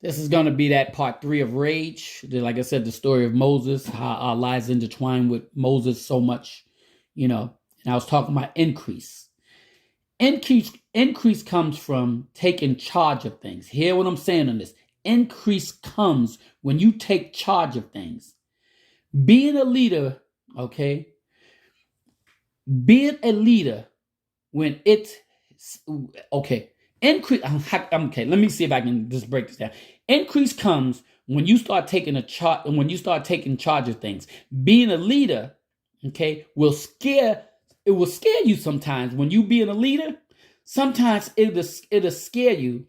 This is going to be that part 3 of Rage. Like I said, the story of Moses, how our lives intertwine with Moses so much, And I was talking about increase. Increase comes from taking charge of things. Hear what I'm saying on this. Increase comes when you take charge of things. Being a leader, okay? Being a leader when it's okay. Increase. Okay, let me see if I can just break this down. Increase comes when you start taking taking charge of things. Being a leader, okay, will scare you sometimes. When you being a leader, sometimes it'll scare you.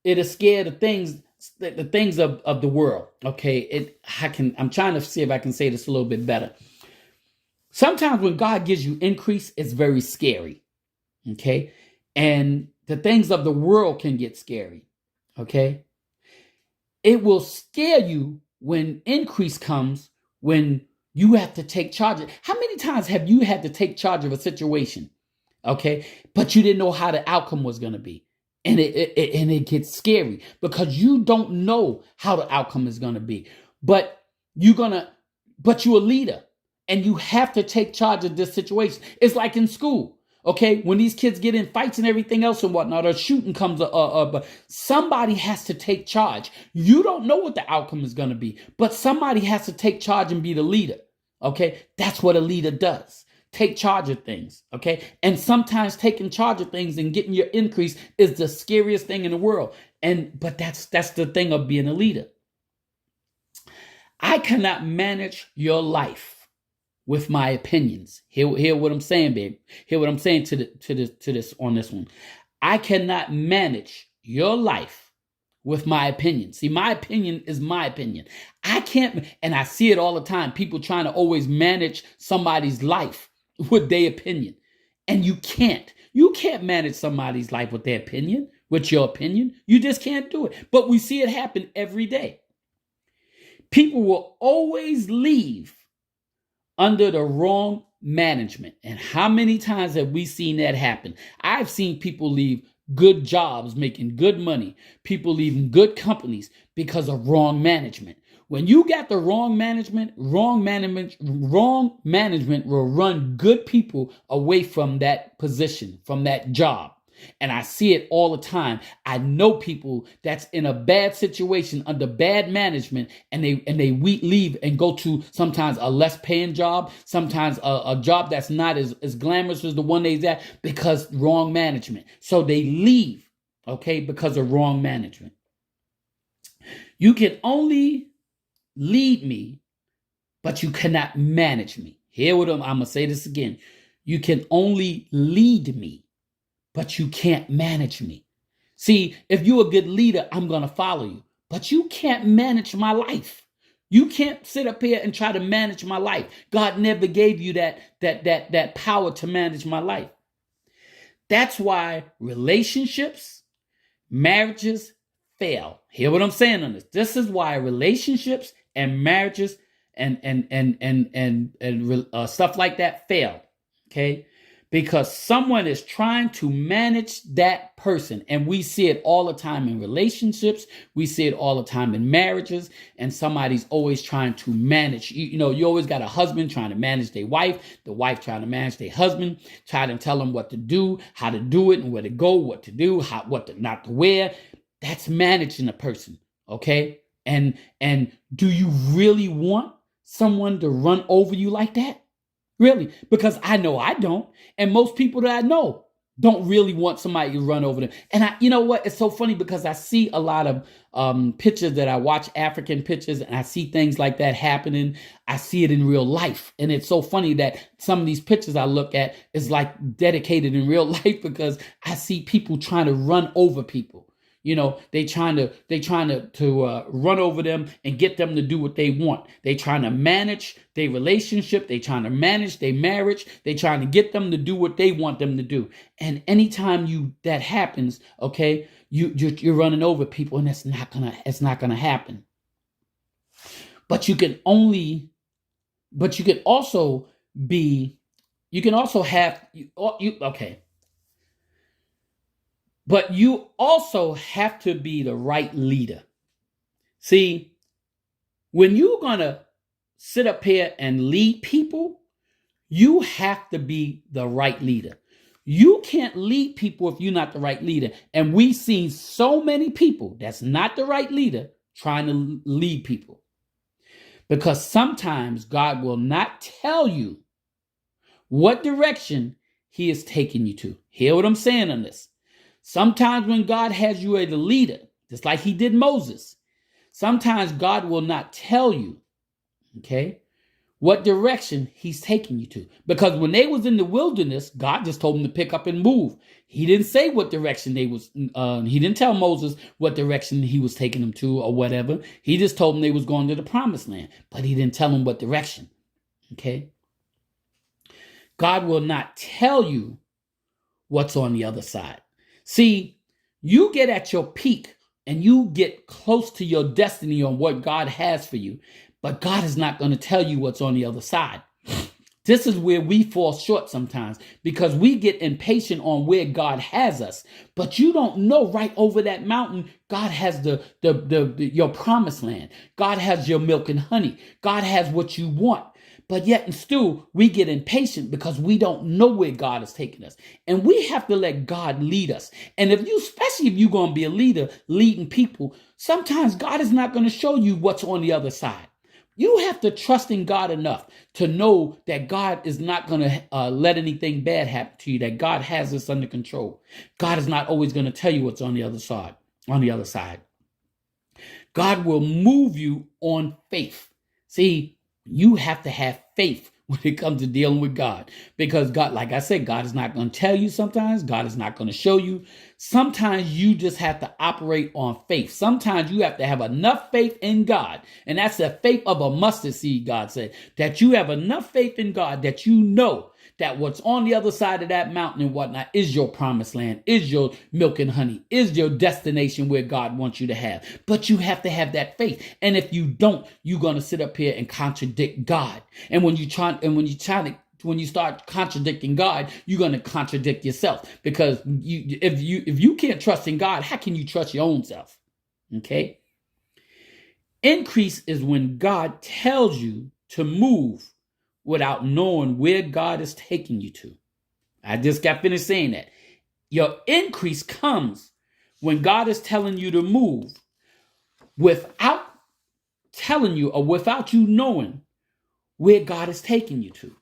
It'll scare the things of the world. Okay, I'm trying to see if I can say this a little bit better. Sometimes when God gives you increase, it's very scary. Okay, and the things of the world can get scary. Okay, it will scare you when increase comes, when you have to take charge. How many times have you had to take charge of a situation? Okay, but you didn't know how the outcome was going to be. And it gets scary because you don't know how the outcome is going to be. But you're a leader and you have to take charge of this situation. It's like in school. Okay, when these kids get in fights and everything else and whatnot, or shooting comes up, somebody has to take charge. You don't know what the outcome is going to be, but somebody has to take charge and be the leader. Okay, that's what a leader does. Take charge of things. Okay, and sometimes taking charge of things and getting your increase is the scariest thing in the world. But that's the thing of being a leader. I cannot manage your life with my opinions. Hear what I'm saying, babe. Hear what I'm saying to this on this one. I cannot manage your life with my opinion. See, my opinion is my opinion. I can't, and I see it all the time. People trying to always manage somebody's life with their opinion. And you can't. You can't manage somebody's life with their opinion, with your opinion. You just can't do it. But we see it happen every day. People will always leave under the wrong management. And how many times have we seen that happen? I've seen people leave good jobs, making good money, people leaving good companies because of wrong management. When you got the wrong management will run good people away from that position, from that job. And I see it all the time. I know people that's in a bad situation under bad management, and they leave and go to sometimes a less paying job, sometimes a job that's not as glamorous as the one they's at because wrong management. So they leave, okay, because of wrong management. You can only lead me, but you cannot manage me. Hear what I'm going to say this again. You can only lead me, but you can't manage me. See, if you're a good leader, I'm going to follow you. But you can't manage my life. You can't sit up here and try to manage my life. God never gave you that power to manage my life. That's why relationships, marriages fail. Hear what I'm saying on this. This is why relationships and marriages and stuff like that fail. Okay? Because someone is trying to manage that person. And we see it all the time in relationships. We see it all the time in marriages. And somebody's always trying to manage. You always got a husband trying to manage their wife. The wife trying to manage their husband. Trying to tell them what to do, how to do it, and where to go, what to do, what not to wear. That's managing a person. Okay? And do you really want someone to run over you like that? Really? Because I know I don't. And most people that I know don't really want somebody to run over them. And you know what? It's so funny because I see a lot of pictures that I watch, African pictures, and I see things like that happening. I see it in real life. And it's so funny that some of these pictures I look at is like dedicated in real life because I see people trying to run over people. They trying to run over them and get them to do what they want. They trying to manage their relationship. They trying to manage their marriage. They trying to get them to do what they want them to do. And anytime that happens, okay, you're running over people, and it's not gonna happen. But you can also have okay. But you also have to be the right leader. See, when you're going to sit up here and lead people, you have to be the right leader. You can't lead people if you're not the right leader. And we've seen so many people that's not the right leader trying to lead people. Because sometimes God will not tell you what direction he is taking you to. Hear what I'm saying on this? Sometimes when God has you as a leader, just like he did Moses, sometimes God will not tell you, okay, what direction he's taking you to. Because when they was in the wilderness, God just told them to pick up and move. He didn't say what direction they was, he didn't tell Moses what direction he was taking them to or whatever. He just told them they was going to the promised land, but he didn't tell them what direction, okay? God will not tell you what's on the other side. See, you get at your peak and you get close to your destiny on what God has for you, but God is not going to tell you what's on the other side. This is where we fall short sometimes because we get impatient on where God has us, but you don't know right over that mountain, God has your promised land. God has your milk and honey. God has what you want. But yet and still, we get impatient because we don't know where God is taking us. And we have to let God lead us. And especially if you're going to be a leader leading people, sometimes God is not going to show you what's on the other side. You have to trust in God enough to know that God is not going to let anything bad happen to you, that God has this under control. God is not always going to tell you what's on the other side. God will move you on faith. See, you have to have faith when it comes to dealing with God. Because God, like I said, God is not going to tell you sometimes. God is not going to show you. Sometimes you just have to operate on faith. Sometimes you have to have enough faith in God. And that's the faith of a mustard seed, God said. That you have enough faith in God that you know that what's on the other side of that mountain and whatnot is your promised land, is your milk and honey, is your destination where God wants you to have. But you have to have that faith. And if you don't, you're going to sit up here and contradict God. And when you start contradicting God, you're going to contradict yourself. Because if you can't trust in God, how can you trust your own self? Okay? Increase is when God tells you to move without knowing where God is taking you to. I just got finished saying that. Your increase comes when God is telling you to move without telling you or without you knowing where God is taking you to.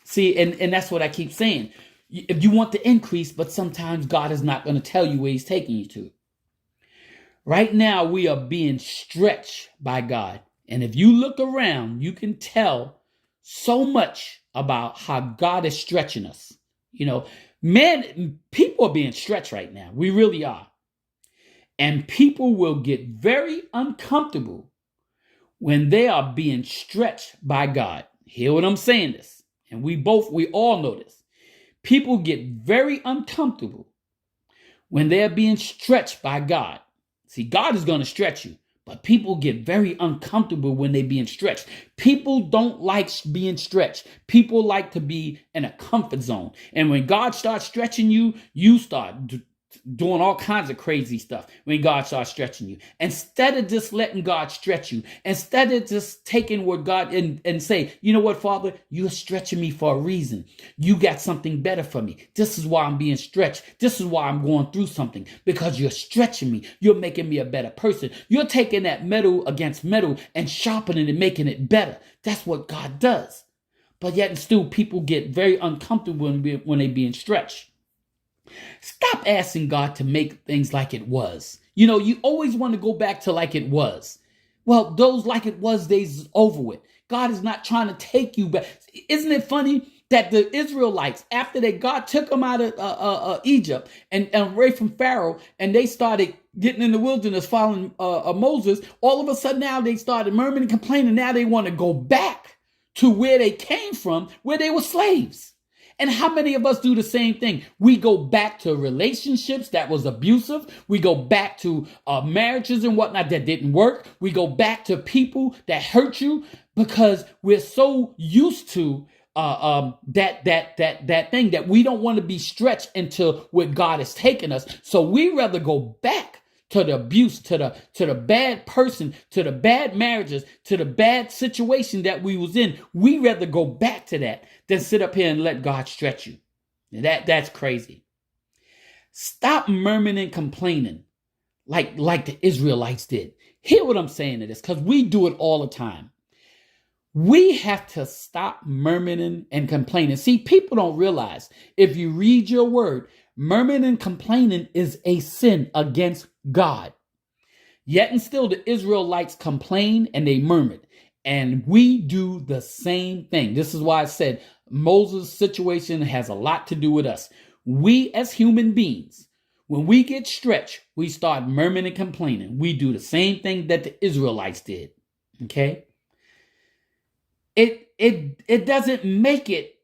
See, and that's what I keep saying. If you want the increase, but sometimes God is not going to tell you where he's taking you to. Right now, we are being stretched by God. And if you look around, you can tell so much about how God is stretching us. You know, man, people are being stretched right now. We really are. And people will get very uncomfortable when they are being stretched by God. Hear what I'm saying this. And we all know this. People get very uncomfortable when they're being stretched by God. See, God is going to stretch you. But people get very uncomfortable when they're being stretched. People don't like being stretched. People like to be in a comfort zone. And when God starts stretching you, you start doing all kinds of crazy stuff when God starts stretching you. Instead of just letting God stretch you, instead of just taking what God and say, you know what, Father, you're stretching me for a reason. You got something better for me. This is why I'm being stretched. This is why I'm going through something, because you're stretching me. You're making me a better person. You're taking that metal against metal and sharpening it and making it better. That's what God does. But yet and still people get very uncomfortable when they're being stretched. Stop asking God to make things like it was. You know, you always want to go back to like it was. Well, those like it was days is over with. God is not trying to take you back. Isn't it funny that the Israelites, after God took them out of Egypt and away from Pharaoh, and they started getting in the wilderness following Moses, all of a sudden now they started murmuring and complaining. Now they want to go back to where they came from, where they were slaves. And how many of us do the same thing? We go back to relationships that was abusive. We go back to marriages and whatnot that didn't work. We go back to people that hurt you because we're so used to that thing that we don't want to be stretched into where God has taken us. So we rather go back to the abuse, to the bad person, to the bad marriages, to the bad situation that we was in. We rather go back to that than sit up here and let God stretch you. That's crazy. Stop murmuring and complaining like the Israelites did. Hear what I'm saying to this, because we do it all the time. We have to stop murmuring and complaining. See, people don't realize, if you read your word, murmuring and complaining is a sin against God. Yet and still the Israelites complained and they murmured. And we do the same thing. This is why I said Moses' situation has a lot to do with us. We as human beings, when we get stretched, we start murmuring and complaining. We do the same thing that the Israelites did. Okay? It doesn't make it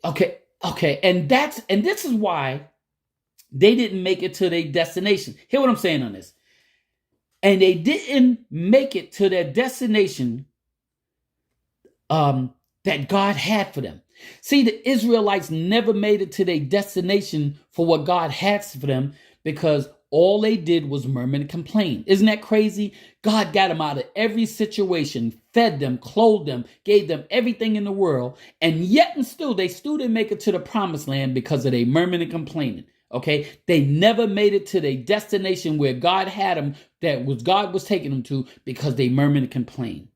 okay. And this is why they didn't make it to their destination. Hear what I'm saying on this. And they didn't make it to their destination that God had for them. See, the Israelites never made it to their destination for what God had for them because all they did was murmur and complain. Isn't that crazy? God got them out of every situation, fed them, clothed them, gave them everything in the world, and yet and still they still didn't make it to the promised land because of their murmuring and complaining. Okay, they never made it to their destination where God had them, God was taking them to, because they murmured and complained.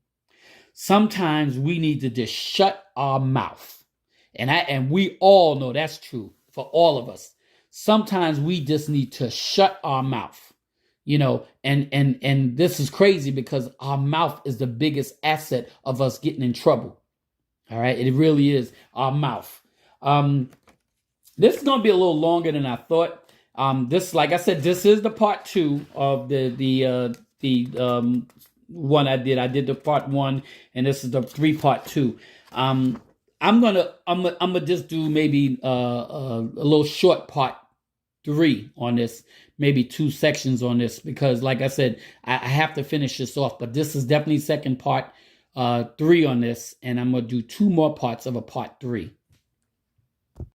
Sometimes we need to just shut our mouth, and we all know that's true for all of us. Sometimes we just need to shut our mouth, and this is crazy because our mouth is the biggest asset of us getting in trouble. All right, it really is, our mouth. This is going to be a little longer than I thought. This, like I said, this is the part 2 of the one I did. I did the part 1, and this is the 3-part 2. I'm gonna just do maybe a little short part 3 on this, maybe 2 sections on this, because like I said, I have to finish this off. But this is definitely second part 3 on this, and I'm gonna do 2 more parts of a part 3.